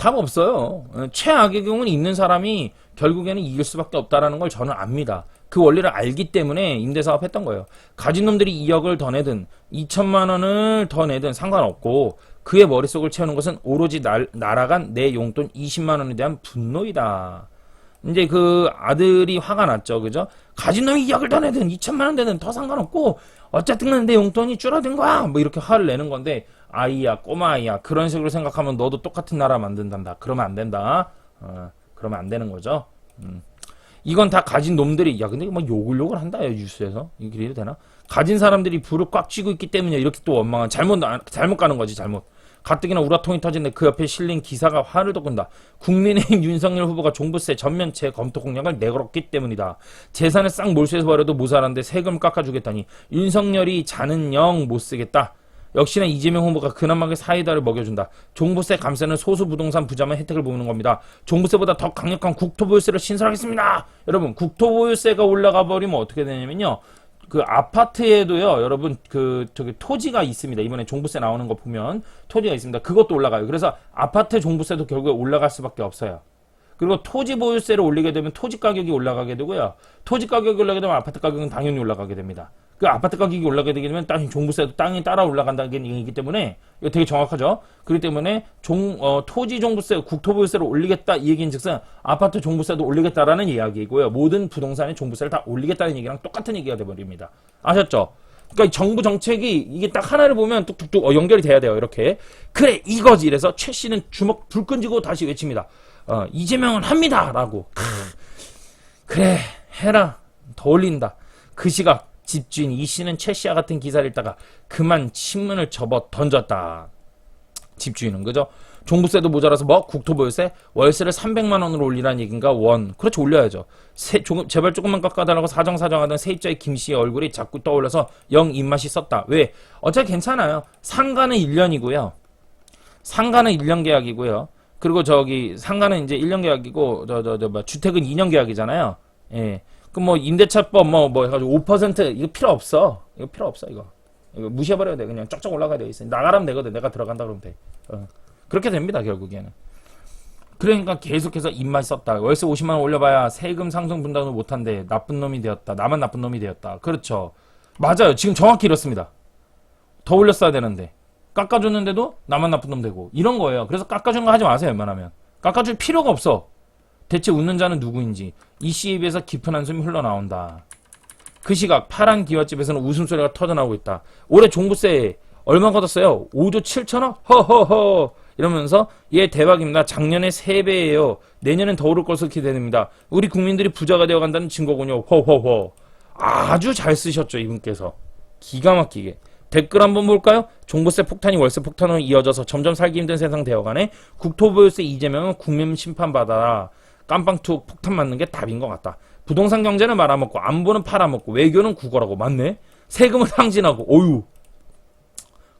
답 없어요. 최악의 경우는 있는 사람이 결국에는 이길 수밖에 없다라는 걸 저는 압니다. 그 원리를 알기 때문에 임대사업 했던 거예요. 가진 놈들이 2억을 더 내든 2천만 원을 더 내든 상관없고 그의 머릿속을 채우는 것은 오로지 날아간 내 용돈 20만 원에 대한 분노이다. 이제 그 아들이 화가 났죠. 그죠? 가진 놈이 2억을 더 내든 2천만 원 내든 더 상관없고 어쨌든 내 용돈이 줄어든 거야. 뭐 이렇게 화를 내는 건데 아이야, 꼬마 아이야. 그런 식으로 생각하면 너도 똑같은 나라 만든단다. 그러면 안 된다. 그러면 안 되는 거죠. 이건 다 가진 놈들이, 야, 근데 막 욕을 한다, 뉴스에서. 이게 이래도 되나? 가진 사람들이 불을 꽉 쥐고 있기 때문에 이렇게 또 원망한, 잘못 가는 거지, 잘못. 가뜩이나 우라통이 터진데 그 옆에 실린 기사가 화를 돋군다. 국민의힘 윤석열 후보가 종부세 전면 재검토 공약을 내걸었기 때문이다. 재산을 싹 몰수해서 버려도 모자란데 세금 깎아주겠다니 윤석열이 자는 영 못쓰겠다. 역시나 이재명 후보가 그나마게 사이다를 먹여준다. 종부세 감세는 소수 부동산 부자만 혜택을 보는 겁니다. 종부세보다 더 강력한 국토보유세를 신설하겠습니다. 여러분, 국토보유세가 올라가 버리면 어떻게 되냐면요. 그 아파트에도요, 여러분, 저기 토지가 있습니다. 이번에 종부세 나오는 거 보면 토지가 있습니다. 그것도 올라가요. 그래서 아파트 종부세도 결국에 올라갈 수밖에 없어요. 그리고 토지 보유세를 올리게 되면 토지 가격이 올라가게 되고요. 토지 가격이 올라가게 되면 아파트 가격은 당연히 올라가게 됩니다. 그 아파트 가격이 올라가게 되면 땅 종부세도 땅이 따라 올라간다는 얘기이기 때문에 이거 되게 정확하죠. 그렇기 때문에 토지 종부세, 국토보유세를 올리겠다 이 얘기인즉슨 아파트 종부세도 올리겠다라는 이야기이고요. 모든 부동산의 종부세를 다 올리겠다는 얘기랑 똑같은 얘기가 돼버립니다. 아셨죠? 그러니까 정부 정책이 이게 딱 하나를 보면 뚝뚝뚝 연결이 돼야 돼요. 이렇게. 그래 이거지. 이래서 최 씨는 주먹 불 끈지고 다시 외칩니다. 이재명은 합니다라고. 그래 해라. 더 올린다. 그 시각 집주인 이 씨는 최 씨와 같은 기사를 읽다가 그만 신문을 접어 던졌다. 집주인은 그죠? 종부세도 모자라서 뭐 국토보유세 월세를 300만 원으로 올리라는 얘기인가? 그렇죠, 올려야죠. 제발 조금만 깎아달라고 사정사정하던 세입자의 김 씨의 얼굴이 자꾸 떠올라서 영 입맛이 썼다. 왜? 어차피 괜찮아요. 상가는 1년이고요. 상가는 1년 계약이고요. 그리고 상가는 이제 1년 계약이고 주택은 2년 계약이잖아요. 예. 뭐 임대차법 해가지고 5% 이거 필요 없어. 이거 무시해버려야 돼. 그냥 쫙쫙 올라가야 돼. 나가라면 되거든. 내가 들어간다 그러면 돼. 그렇게 됩니다. 결국에는. 그러니까 계속해서 입맛 썼다. 월세 50만 원 올려봐야 세금 상승 분담을 못한대. 나쁜 놈이 되었다. 나만 나쁜 놈이 되었다. 그렇죠. 맞아요. 지금 정확히 이렇습니다. 더 올렸어야 되는데 깎아줬는데도 나만 나쁜 놈 되고 이런 거예요. 그래서 깎아준 거 하지 마세요. 웬만하면. 깎아줄 필요가 없어. 대체 웃는 자는 누구인지 이 씨에 비해서 깊은 한숨이 흘러나온다. 그 시각 파란 기와집에서는 웃음소리가 터져나오고 있다. 올해 종부세 얼마 걷었어요? 5조 7천억? 허허허 이러면서 얘 대박입니다. 작년에 3배예요. 내년엔 더 오를 것으로 기대됩니다. 우리 국민들이 부자가 되어간다는 증거군요. 허허허. 아주 잘 쓰셨죠 이분께서. 기가 막히게. 댓글 한번 볼까요? 종부세 폭탄이 월세 폭탄으로 이어져서 점점 살기 힘든 세상 되어가네. 국토보유세 이재명은 국민 심판받아라. 깜빵투 폭탄 맞는 게 답인 것 같다. 부동산 경제는 말아먹고 안보는 팔아먹고 외교는 국어라고. 맞네. 세금은 항진하고. 어유.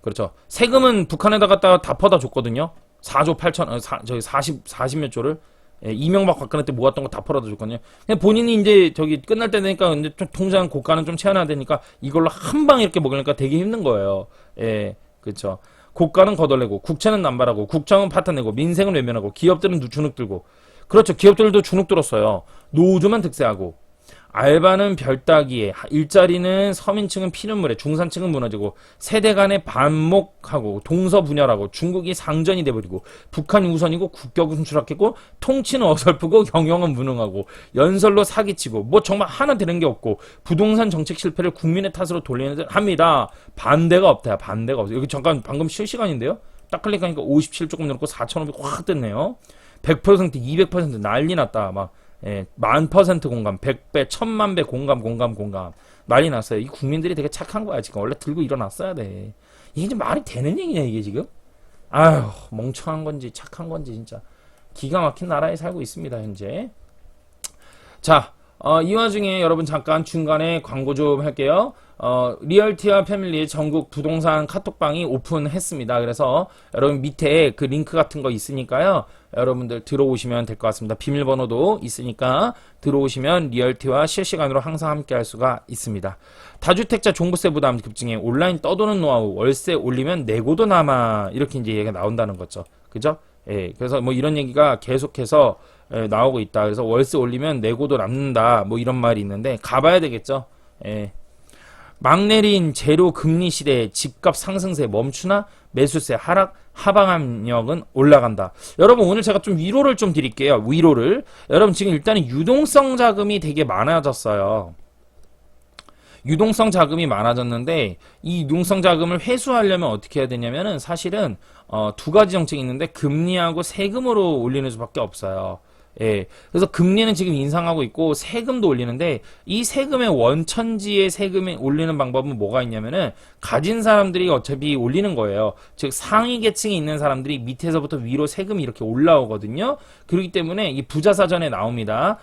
그렇죠. 세금은 북한에다 갖다가 다 퍼다 줬거든요. 4조 8천 40몇 조를. 예, 이명박 박근혜 때 모았던 거 다 퍼다 줬거든요. 그냥 본인이 이제 끝날 때 되니까 이제 좀 통장 고가는 좀 채워놔야 되니까 이걸로 한 방에 이렇게 먹으니까 되게 힘든 거예요. 예, 그렇죠. 고가는 거덜내고 국채는 남발하고 국정은 파탄내고 민생은 외면하고 기업들은 주눅 들고. 그렇죠. 기업들도 주눅 들었어요. 노조만 득세하고 알바는 별따기에 일자리는 서민층은 피눈물에 중산층은 무너지고 세대 간의 반목하고 동서분열하고 중국이 상전이 돼버리고 북한이 우선이고 국격은 추락했고 통치는 어설프고 경영은 무능하고 연설로 사기치고 뭐 정말 하나 되는 게 없고 부동산 정책 실패를 국민의 탓으로 돌리는 듯 합니다. 반대가 없다. 반대가 없어요. 여기 잠깐 방금 실시간인데요. 딱 클릭하니까 57 조금 넘고 4,500 확 떴네요. 100%, 200% 난리 났다. 막, 예, 10,000% 공감, 100배, 1000만 배 공감. 난리 났어요. 이 국민들이 되게 착한 거야, 지금. 원래 들고 일어났어야 돼. 이게 좀 말이 되는 얘기냐, 이게 지금? 아휴, 멍청한 건지, 착한 건지, 진짜. 기가 막힌 나라에 살고 있습니다, 현재. 자, 이 와중에 여러분 잠깐 중간에 광고 좀 할게요. 리얼티와 패밀리 전국 부동산 카톡방이 오픈했습니다. 그래서 여러분 밑에 그 링크 같은 거 있으니까요. 여러분들 들어오시면 될 것 같습니다. 비밀번호도 있으니까 들어오시면 리얼티와 실시간으로 항상 함께 할 수가 있습니다. 다주택자 종부세 부담 급증에 온라인 떠도는 노하우 월세 올리면 내고도 남아 이렇게 이제 얘기가 나온다는 거죠. 그죠? 예, 그래서 뭐 이런 얘기가 계속해서 나오고 있다. 그래서 월세 올리면 내고도 남는다. 뭐 이런 말이 있는데 가봐야 되겠죠. 예. 막 내린 제로 금리 시대에 집값 상승세 멈추나 매수세 하락, 하방 압력은 올라간다. 여러분 오늘 제가 좀 위로를 좀 드릴게요. 위로를. 여러분 지금 일단은 유동성 자금이 되게 많아졌어요. 유동성 자금이 많아졌는데 이 유동성 자금을 회수하려면 어떻게 해야 되냐면은 사실은 두 가지 정책이 있는데 금리하고 세금으로 올리는 수밖에 없어요. 예. 그래서 금리는 지금 인상하고 있고 세금도 올리는데 이 세금의 원천지의 세금을 올리는 방법은 뭐가 있냐면은 가진 사람들이 어차피 올리는 거예요. 즉 상위 계층에 있는 사람들이 밑에서부터 위로 세금이 이렇게 올라오거든요. 그렇기 때문에 이 부자사전에 나옵니다.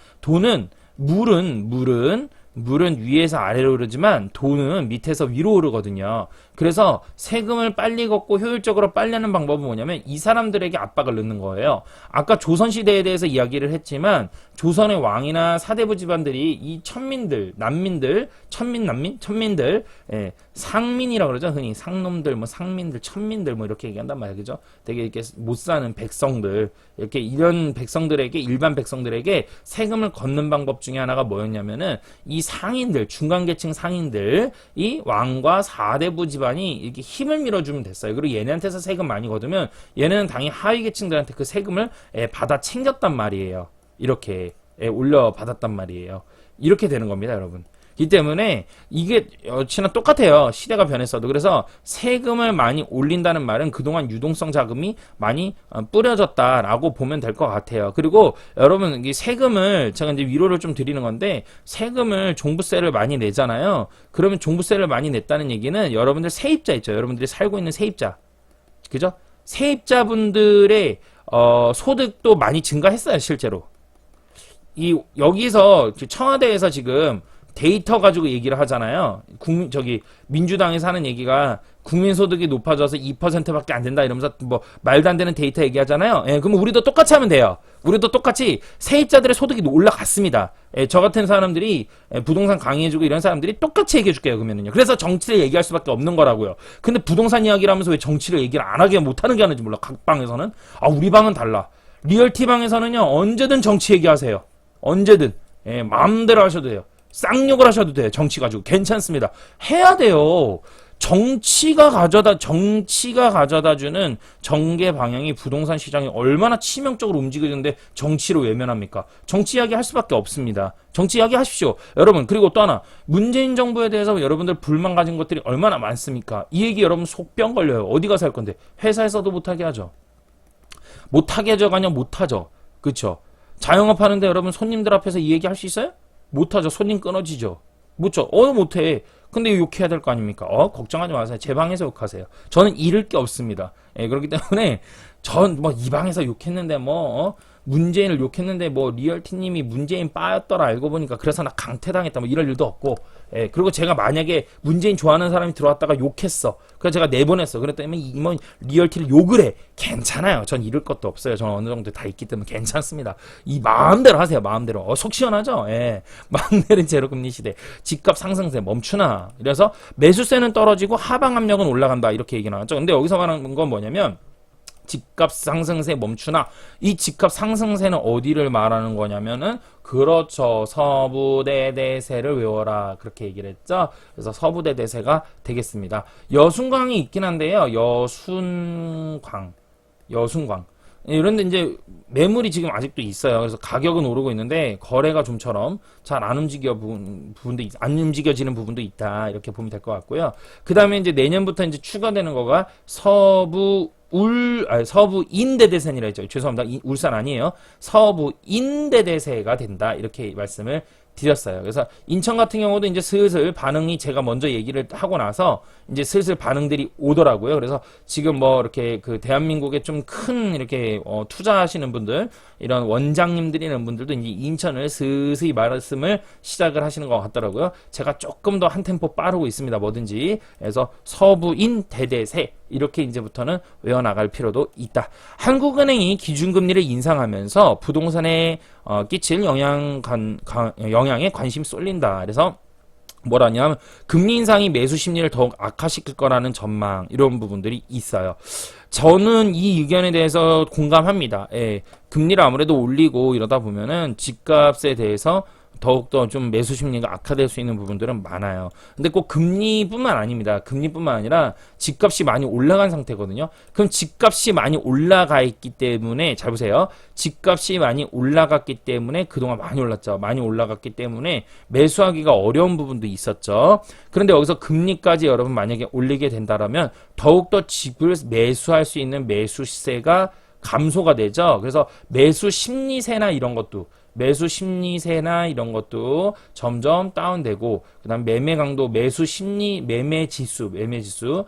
물은 위에서 아래로 오르지만 돈은 밑에서 위로 오르거든요. 그래서 세금을 빨리 걷고 효율적으로 빨리 하는 방법은 뭐냐면 이 사람들에게 압박을 넣는 거예요. 아까 조선시대에 대해서 이야기를 했지만 조선의 왕이나 사대부 집안들이 이 천민들, 난민들, 천민들, 예, 상민이라고 그러죠. 흔히 상놈들, 뭐 상민들, 천민들 뭐 이렇게 얘기한단 말이에요. 그죠? 되게 이렇게 못 사는 백성들, 이렇게 이런 백성들에게, 일반 백성들에게 세금을 걷는 방법 중에 하나가 뭐였냐면은 이 상인들, 중간계층 상인들이 왕과 사대부 집안이 이렇게 힘을 밀어주면 됐어요. 그리고 얘네한테서 세금 많이 걷으면 얘네는 당연히 하위 계층들한테 그 세금을 받아 챙겼단 말이에요. 이렇게 올려 받았단 말이에요. 이렇게 되는 겁니다, 여러분. 이 때문에 이게 역시나 똑같아요. 시대가 변했어도. 그래서 세금을 많이 올린다는 말은 그동안 유동성 자금이 많이 뿌려졌다라고 보면 될 것 같아요. 그리고 여러분 이 세금을 제가 이제 위로를 좀 드리는 건데 세금을 종부세를 많이 내잖아요. 그러면 종부세를 많이 냈다는 얘기는 여러분들 세입자 있죠. 여러분들이 살고 있는 세입자. 그죠? 세입자분들의 소득도 많이 증가했어요, 실제로. 여기서 청와대에서 지금 데이터 가지고 얘기를 하잖아요. 민주당에서 하는 얘기가 국민소득이 높아져서 2%밖에 안 된다 이러면서 뭐 말도 안 되는 데이터 얘기하잖아요. 예, 그러면 우리도 똑같이 하면 돼요. 우리도 똑같이 세입자들의 소득이 올라갔습니다. 예, 저 같은 사람들이 부동산 강의해주고 이런 사람들이 똑같이 얘기해줄게요. 그러면은요. 그래서 정치를 얘기할 수밖에 없는 거라고요. 근데 부동산 이야기를 하면서 왜 정치를 얘기를 안 하게 못하는 게 하는지 몰라. 각 방에서는. 우리 방은 달라. 리얼티 방에서는요. 언제든 정치 얘기하세요. 언제든. 예, 마음대로 하셔도 돼요. 쌍욕을 하셔도 돼요. 정치 가지고. 괜찮습니다. 해야 돼요. 정치가 가져다주는 전개 방향이 부동산 시장이 얼마나 치명적으로 움직이는데 정치로 외면합니까? 정치 이야기 할 수밖에 없습니다. 정치 이야기 하십시오. 여러분, 그리고 또 하나. 문재인 정부에 대해서 여러분들 불만 가진 것들이 얼마나 많습니까? 이 얘기 여러분 속병 걸려요. 어디 가서 할 건데? 회사에서도 못하게 하죠. 못하게 하죠가 아니라 못하죠. 그쵸? 자영업 하는데 여러분 손님들 앞에서 이 얘기 할 수 있어요? 못하죠. 손님 끊어지죠. 못죠. 못해. 근데 욕해야 될 거 아닙니까? 걱정하지 마세요. 제 방에서 욕하세요. 저는 잃을 게 없습니다. 예, 그렇기 때문에 전 뭐 이 방에서 욕했는데 문재인을 욕했는데 리얼티님이 문재인 빠였더라 알고 보니까 그래서 나 강퇴당했다 뭐 이럴 일도 없고, 예, 그리고 제가 만약에 문재인 좋아하는 사람이 들어왔다가 욕했어. 그래서 제가 내보냈어. 그랬더니 이번 리얼티를 욕을 해. 괜찮아요. 전 잃을 것도 없어요. 저는 어느 정도 다 있기 때문에 괜찮습니다. 이 마음대로 하세요. 마음대로. 속 시원하죠? 예. 막 내린 제로금리 시대. 집값 상승세 멈추나. 그래서 매수세는 떨어지고 하방 압력은 올라간다. 이렇게 얘기 나왔죠. 근데 여기서 말하는 건 뭐냐면 집값 상승세 멈추나. 이 집값 상승세는 어디를 말하는 거냐면은 그렇죠. 서부대대세를 외워라. 그렇게 얘기를 했죠. 그래서 서부대대세가 되겠습니다. 여순광이 있긴 한데요. 여순광. 이런데 이제 매물이 지금 아직도 있어요. 그래서 가격은 오르고 있는데 거래가 좀처럼 잘 안 안 움직여지는 부분도 있다. 이렇게 보면 될 것 같고요. 그 다음에 이제 내년부터 이제 추가되는 거가 서부 인대대세니라 했죠. 죄송합니다. 울산 아니에요. 서부 인대대세가 된다. 이렇게 말씀을 드렸어요. 그래서 인천 같은 경우도 이제 슬슬 반응이 제가 먼저 얘기를 하고 나서 이제 슬슬 반응들이 오더라고요. 그래서 지금 이렇게 그 대한민국에 좀 큰 이렇게 투자하시는 분들, 이런 원장님들이나 분들도 이제 인천을 슬슬 말씀을 시작을 하시는 것 같더라고요. 제가 조금 더 한 템포 빠르고 있습니다. 뭐든지. 그래서 서부인 대대세 이렇게 이제부터는 외워나갈 필요도 있다. 한국은행이 기준금리를 인상하면서 부동산에 끼칠 영향에 관심이 쏠린다. 그래서 뭐라냐면 금리 인상이 매수 심리를 더욱 악화시킬 거라는 전망, 이런 부분들이 있어요. 저는 이 의견에 대해서 공감합니다. 예, 금리를 아무래도 올리고 이러다 보면은 집값에 대해서 더욱더 좀 매수 심리가 악화될 수 있는 부분들은 많아요. 근데 꼭 금리뿐만 아닙니다. 금리뿐만 아니라 집값이 많이 올라간 상태거든요. 그럼 집값이 많이 올라가 있기 때문에, 잘 보세요. 집값이 많이 올라갔기 때문에 그동안 많이 올랐죠. 많이 올라갔기 때문에 매수하기가 어려운 부분도 있었죠. 그런데 여기서 금리까지 여러분 만약에 올리게 된다라면 더욱더 집을 매수할 수 있는 매수 시세가 감소가 되죠. 그래서 매수 심리세나 이런 것도 점점 다운되고, 그 다음 매매 강도, 매수 심리, 매매 지수도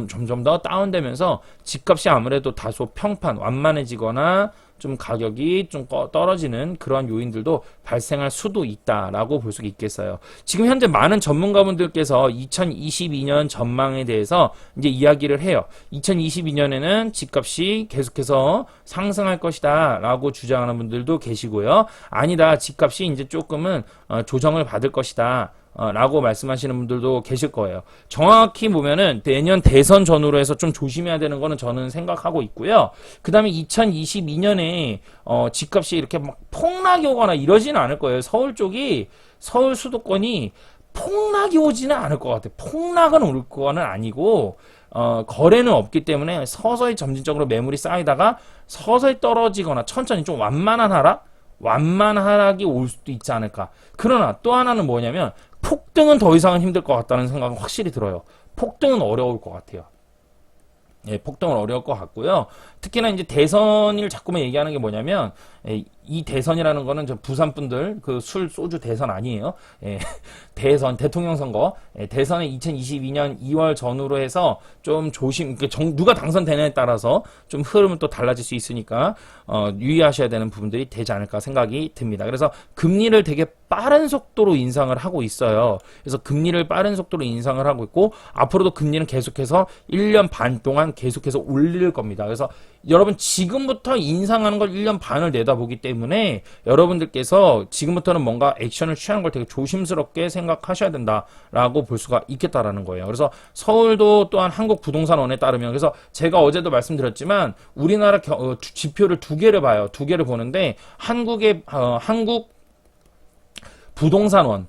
점점 더 다운되면서 집값이 아무래도 다소 평판, 완만해지거나 좀 가격이 좀 떨어지는 그러한 요인들도 발생할 수도 있다라고 볼 수 있겠어요. 지금 현재 많은 전문가분들께서 2022년 전망에 대해서 이제 이야기를 해요. 2022년에는 집값이 계속해서 상승할 것이다 라고 주장하는 분들도 계시고요. 아니다, 집값이 이제 조금은 조정을 받을 것이다 라고 말씀하시는 분들도 계실 거예요. 정확히 보면은 내년 대선 전후로 해서 좀 조심해야 되는 거는 저는 생각하고 있고요. 그 다음에 2022년에 집값이 이렇게 막 폭락이 오거나 이러지는 않을 거예요. 서울 수도권이 폭락이 오지는 않을 것 같아요. 폭락은 올 거는 아니고 거래는 없기 때문에 서서히 점진적으로 매물이 쌓이다가 서서히 떨어지거나 천천히 좀 완만한 하락이 올 수도 있지 않을까. 그러나 또 하나는 뭐냐면 폭등은 더 이상은 힘들 것 같다는 생각은 확실히 들어요. 폭등은 어려울 것 같아요. 예, 폭등은 어려울 것 같고요. 특히나 이제 대선을 자꾸만 얘기하는 게 뭐냐면, 이 대선이라는 거는 저 부산 분들 그 술 소주 대선 아니에요. 예, 대선 대통령 선거, 대선은 2022년 2월 전후로 해서 좀 누가 당선되느냐에 따라서 좀 흐름은 또 달라질 수 있으니까 유의하셔야 되는 부분들이 되지 않을까 생각이 듭니다. 그래서 금리를 되게 빠른 속도로 인상을 하고 있어요. 그래서 금리를 빠른 속도로 인상을 하고 있고, 앞으로도 금리는 계속해서 1년 반 동안 계속해서 올릴 겁니다. 그래서 여러분 지금부터 인상하는 걸 1년 반을 내다보기 때문에 여러분들께서 지금부터는 뭔가 액션을 취하는 걸 되게 조심스럽게 생각하셔야 된다라고 볼 수가 있겠다라는 거예요. 그래서 서울도 또한 한국부동산원에 따르면, 그래서 제가 어제도 말씀드렸지만 우리나라 지표를 두 개를 봐요. 두 개를 보는데 한국 부동산원,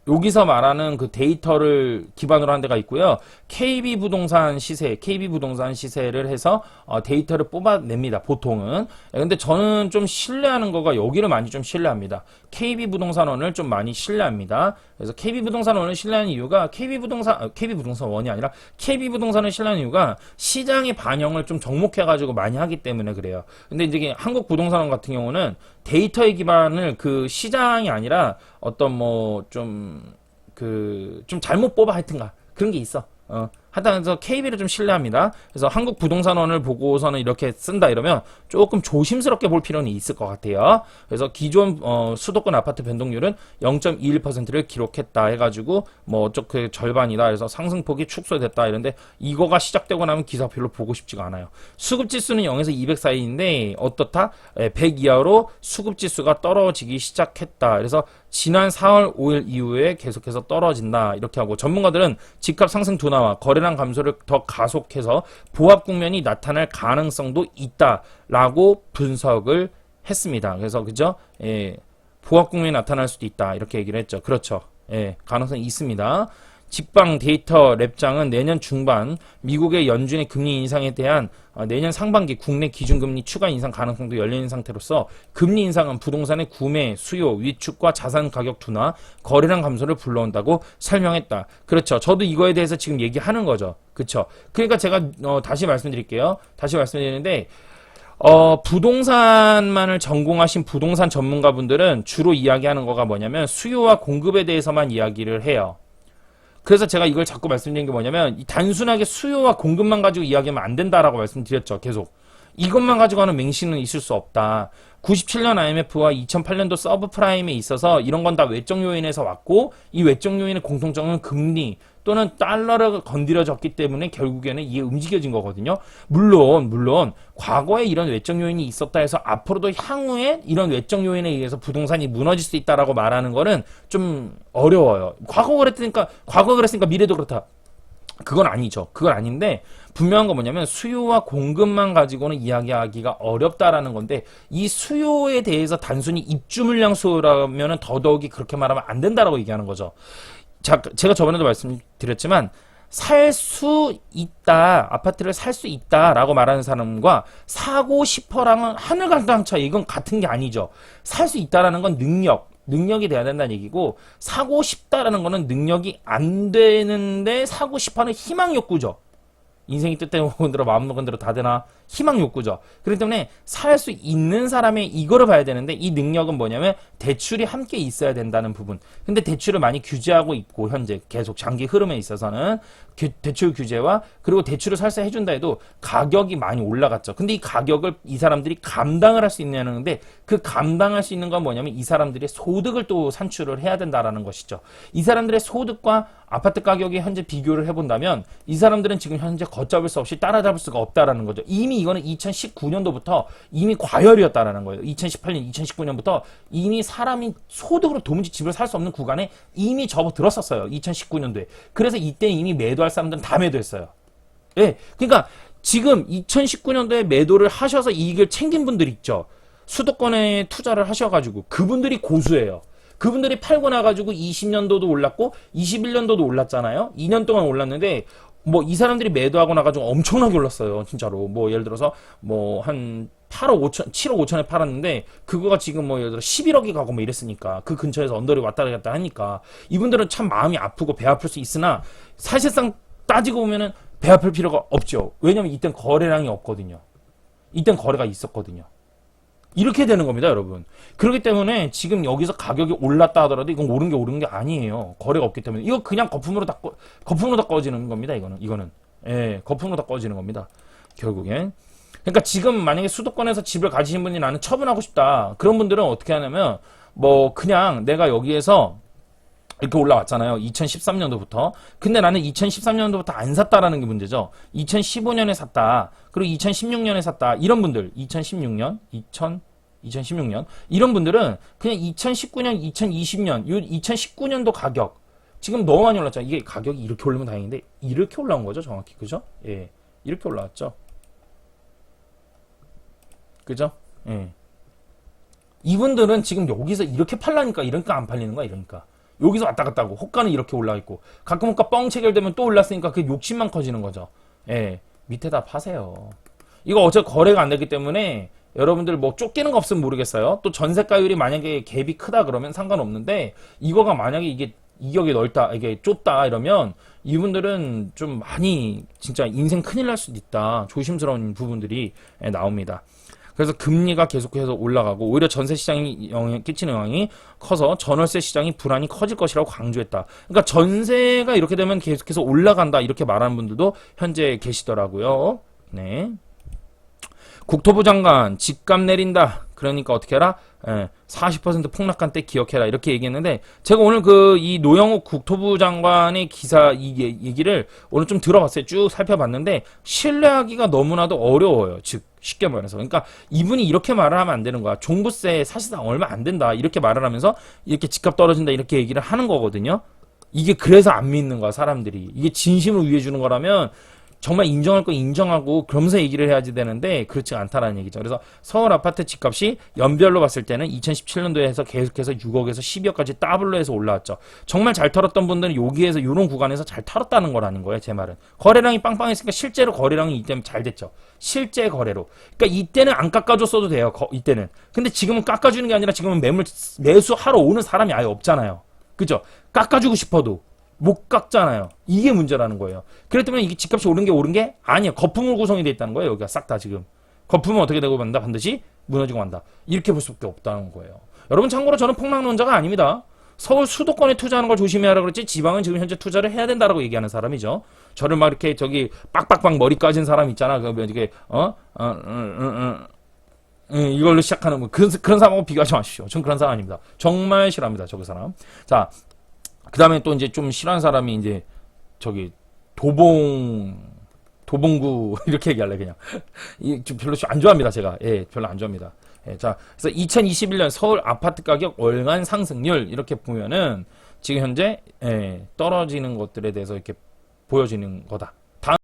여기서 말하는 그 데이터를 기반으로 한 데가 있고요. KB부동산 시세를 해서 데이터를 뽑아냅니다. 보통은. 근데 저는 좀 신뢰하는 거가 여기를 많이 좀 신뢰합니다. KB부동산원을 좀 많이 신뢰합니다. 그래서 KB부동산원을 신뢰하는 이유가 KB부동산원이 아니라 KB부동산을 신뢰하는 이유가 시장의 반영을 좀 접목해가지고 많이 하기 때문에 그래요. 근데 이제 한국부동산원 같은 경우는 데이터의 기반을 그 시장이 아니라 어떤 좀 잘못 뽑아 하여튼가 그런 게 있어. 하여튼 그래서 KB를 좀 신뢰합니다. 그래서 한국 부동산원을 보고서는 이렇게 쓴다 이러면 조금 조심스럽게 볼 필요는 있을 것 같아요. 그래서 기존 수도권 아파트 변동률은 0.21%를 기록했다 해가지고 어쩌게 절반이다. 그래서 상승폭이 축소됐다 이런데 이거가 시작되고 나면 기사 별로 보고 싶지가 않아요. 수급지수는 0에서 200 사이인데 어떻다? 100 이하로 수급지수가 떨어지기 시작했다. 그래서 지난 4월 5일 이후에 계속해서 떨어진다 이렇게 하고, 전문가들은 집값 상승 둔화와 거래량 감소를 더 가속해서 보합 국면이 나타날 가능성도 있다라고 분석을 했습니다. 그래서 그죠? 예, 보합 국면이 나타날 수도 있다 이렇게 얘기를 했죠. 그렇죠. 예, 가능성이 있습니다. 직방 데이터 랩장은 내년 중반 미국의 연준의 금리 인상에 대한 내년 상반기 국내 기준금리 추가 인상 가능성도 열린 상태로서 금리 인상은 부동산의 구매, 수요, 위축과 자산 가격 둔화, 거래량 감소를 불러온다고 설명했다. 그렇죠. 저도 이거에 대해서 지금 얘기하는 거죠. 그렇죠. 그러니까 제가 다시 말씀드릴게요. 다시 말씀드리는데 부동산만을 전공하신 부동산 전문가분들은 주로 이야기하는 거가 뭐냐면 수요와 공급에 대해서만 이야기를 해요. 그래서 제가 이걸 자꾸 말씀드린 게 뭐냐면 단순하게 수요와 공급만 가지고 이야기하면 안 된다라고 말씀드렸죠. 계속. 이것만 가지고 하는 맹신은 있을 수 없다. 97년 IMF와 2008년도 서브프라임에 있어서 이런 건 다 외적 요인에서 왔고, 이 외적 요인의 공통점은 금리 또는 달러가 건드려졌기 때문에 결국에는 이게 움직여진 거거든요. 물론 과거에 이런 외적 요인이 있었다 해서 앞으로도 향후에 이런 외적 요인에 의해서 부동산이 무너질 수 있다라고 말하는 거는 좀 어려워요. 과거 그랬으니까 미래도 그렇다. 그건 아니죠. 그건 아닌데 분명한 건 뭐냐면 수요와 공급만 가지고는 이야기하기가 어렵다라는 건데 이 수요에 대해서 단순히 입주 물량 수요라면은 더더욱이 그렇게 말하면 안 된다라고 얘기하는 거죠. 자, 제가 저번에도 말씀드렸지만 살 수 있다, 아파트를 살 수 있다라고 말하는 사람과 사고 싶어랑은 하늘과 차이. 이건 같은 게 아니죠. 살 수 있다라는 건 능력이 돼야 된다는 얘기고, 사고 싶다라는 거는 능력이 안 되는데 사고 싶어하는 희망 욕구죠. 인생이 뜻대로 건드려 마음 먹은 대로 다 되나 희망 욕구죠. 그렇기 때문에 살 수 있는 사람의 이거를 봐야 되는데 이 능력은 뭐냐면 대출이 함께 있어야 된다는 부분. 근데 대출을 많이 규제하고 있고 현재 계속 장기 흐름에 있어서는 대출 규제와 그리고 대출을 살살 해준다 해도 가격이 많이 올라갔죠. 근데 이 가격을 이 사람들이 감당을 할 수 있냐는데 그 감당할 수 있는 건 뭐냐면 이 사람들의 소득을 또 산출을 해야 된다라는 것이죠. 이 사람들의 소득과 아파트 가격이 현재 비교를 해본다면 이 사람들은 지금 현재 걷잡을 수 없이 따라잡을 수가 없다라는 거죠. 이미 이거는 2019년도부터 이미 과열이었다라는 거예요. 2018년, 2019년부터 이미 사람이 소득으로 도무지 집을 살 수 없는 구간에 이미 접어들었었어요. 2019년도에. 그래서 이때 이미 매도할 사람들은 다 매도했어요. 예. 그러니까 지금 2019년도에 매도를 하셔서 이익을 챙긴 분들 있죠. 수도권에 투자를 하셔가지고 그분들이 고수예요. 그분들이 팔고 나가지고 20년도도 올랐고 21년도도 올랐잖아요. 2년 동안 올랐는데 뭐 이 사람들이 매도하고 나가지고 엄청나게 올랐어요. 진짜로. 뭐 예를 들어서 뭐 한 8억 5천, 7억 5천에 팔았는데 그거가 지금 뭐 예를 들어 11억이 가고 뭐 이랬으니까 그 근처에서 언더리 왔다 갔다 하니까 이분들은 참 마음이 아프고 배 아플 수 있으나 사실상 따지고 보면은 배 아플 필요가 없죠. 왜냐면 이땐 거래량이 없거든요. 이땐 거래가 있었거든요. 이렇게 되는 겁니다, 여러분. 그렇기 때문에 지금 여기서 가격이 올랐다 하더라도 이건 오른 게 아니에요. 거래가 없기 때문에. 이거 그냥 거품으로 다 꺼지는 겁니다, 이거는. 예, 거품으로 다 꺼지는 겁니다. 결국엔. 그러니까 지금 만약에 수도권에서 집을 가지신 분이 나는 처분하고 싶다. 그런 분들은 어떻게 하냐면, 뭐, 그냥 내가 여기에서 이렇게 올라왔잖아요. 2013년도부터. 근데 나는 2013년도부터 안 샀다라는 게 문제죠. 2015년에 샀다. 그리고 2016년에 샀다. 이런 분들, 2016년, 이런 분들은 그냥 2019년, 2020년, 2019년도 가격. 지금 너무 많이 올랐잖아요. 이게 가격이 이렇게 올리면 다행인데, 이렇게 올라온 거죠, 정확히. 그죠? 예. 이렇게 올라왔죠. 그죠? 예. 이분들은 지금 여기서 이렇게 팔라니까, 이러니까 안 팔리는 거야, 이러니까. 여기서 왔다 갔다 하고 호가는 이렇게 올라 있고 가끔 호가 뻥 체결되면 또 올랐으니까 그 욕심만 커지는 거죠. 예, 밑에다 파세요. 이거 어차피 거래가 안 되기 때문에 여러분들 뭐 쫓기는 거 없으면 모르겠어요. 또 전세가율이 만약에 갭이 크다 그러면 상관없는데 이거가 만약에 이게 이격이 넓다, 이게 좁다 이러면 이분들은 좀 많이 진짜 인생 큰일 날 수도 있다. 조심스러운 부분들이 나옵니다. 그래서 금리가 계속해서 올라가고 오히려 전세 시장이 끼치는 영향이 커서 전월세 시장이 불안이 커질 것이라고 강조했다. 그러니까 전세가 이렇게 되면 계속해서 올라간다 이렇게 말하는 분들도 현재 계시더라고요. 네. 국토부 장관 집값 내린다. 그러니까 어떻게 해라? 40% 폭락한 때 기억해라. 이렇게 얘기했는데 제가 오늘 이 노영욱 국토부 장관의 기사 이 얘기를 오늘 좀 들어봤어요. 쭉 살펴봤는데 신뢰하기가 너무나도 어려워요. 즉 쉽게 말해서. 그러니까 이분이 이렇게 말을 하면 안 되는 거야. 종부세 사실상 얼마 안 된다. 이렇게 말을 하면서 이렇게 집값 떨어진다. 이렇게 얘기를 하는 거거든요. 이게 그래서 안 믿는 거야, 사람들이. 이게 진심을 위해 주는 거라면 정말 인정할 거 인정하고 그러면서 얘기를 해야지 되는데 그렇지 않다라는 얘기죠. 그래서 서울 아파트 집값이 연별로 봤을 때는 2017년도에서 계속해서 6억에서 12억까지 더블로 해서 올라왔죠. 정말 잘 털었던 분들은 여기에서 이런 구간에서 잘 털었다는 거라는 거예요. 제 말은. 거래량이 빵빵했으니까 실제로 거래량이 이때는 잘 됐죠. 실제 거래로. 그러니까 이때는 안 깎아줬어도 돼요. 이때는. 근데 지금은 깎아주는 게 아니라 지금은 매수하러 오는 사람이 아예 없잖아요. 그죠? 깎아주고 싶어도. 못 깎잖아요. 이게 문제라는 거예요. 그렇기 때문에 이게 집값이 오른 게 아니에요. 거품으로 구성이 되어 있다는 거예요. 여기가 싹 다 지금. 거품은 어떻게 되고 만다? 반드시 무너지고 만다. 이렇게 볼 수밖에 없다는 거예요. 여러분 참고로 저는 폭락론자가 아닙니다. 서울 수도권에 투자하는 걸 조심해야라 그랬지 지방은 지금 현재 투자를 해야 된다라고 얘기하는 사람이죠. 저를 막 이렇게 저기 빡빡빡 머리 까진 사람 있잖아. 이게 이걸로 시작하는 뭐 그런 사람하고 비교하지 마십시오. 전 그런 사람 아닙니다. 정말 싫어합니다. 저 그 사람. 자. 그 다음에 또 이제 좀 싫어하는 사람이 이제 저기 도봉구 이렇게 얘기할래 그냥 좀 별로 안 좋아합니다 제가. 예, 별로 안 좋아합니다. 예, 자, 그래서 2021년 서울 아파트 가격 월간 상승률 이렇게 보면은 지금 현재 떨어지는 것들에 대해서 이렇게 보여지는 거다.